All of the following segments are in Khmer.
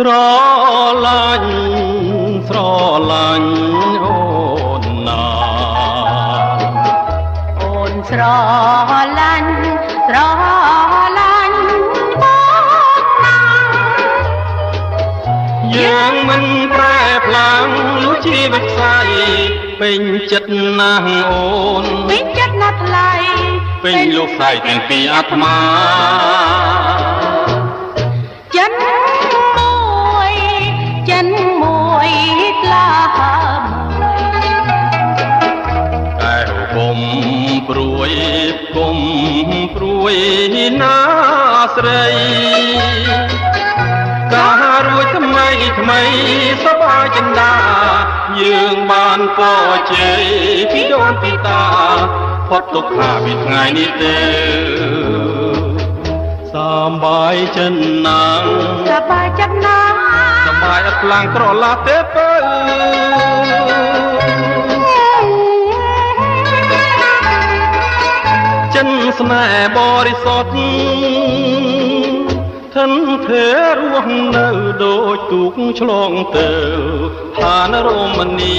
ស្រឡាញ់ស្រឡាញ់អូនណាអូនស្រឡាញ់ស្រឡាញ់បងណាយើងមិនប្រែផ្លាំងលុះជីវិតខ្សែពេញចិត្តណាស់អូនពេញចិត្តណាស់ថ្លៃពេញលោកខ្សែទាំងពីរអាត្មាចិនមួយក្លាមួយតែគុំព្រួយគុំព្រួយណាស្រីការរួចថ្មីសប្បាយចិន្តាយើងបានពរជ័យពីដូនពីតាផុតទុក្ខពីថ្ងៃនេះទេសប្បាយចិនណាស់សប្បាយចិត្តណាស់សប្បាយអត់ខ្លាំងក្រឡាទេបើចិនស្នេហ៍បរិសុទ្ធធនធារស់នៅដូចទូកឆ្លងទៅឋានរមនី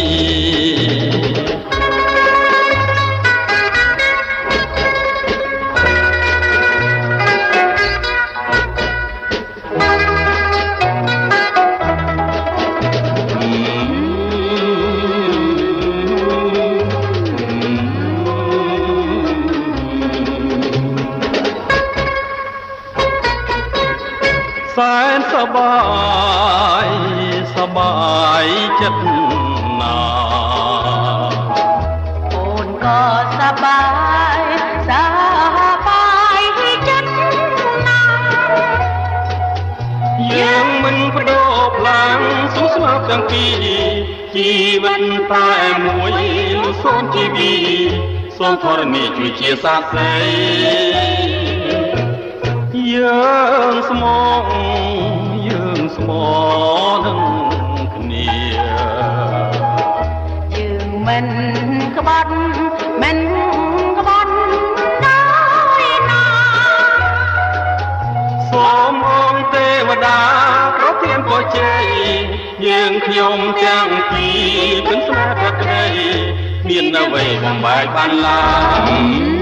សែនសប្បាយចិត្តណាអូនក៏សប្បាយចិត្តណាយើងមិនបដូរផ្លាំងសួស្លាប់ទាំងពីរជីវិតតែមួយលុះសូមជីវីសូមធរណីជួយជាសាក្សីយើងស្មងនឹងគ្នាយើងមិនក្បត់ដោយណាសូមអង្គទេវតាប្រទានពរជ័យយើងខ្ញុំទាំងពីរពឹងស្នេហ៍ប្រក្តីមានអ្វីបំបែកបានឡើយ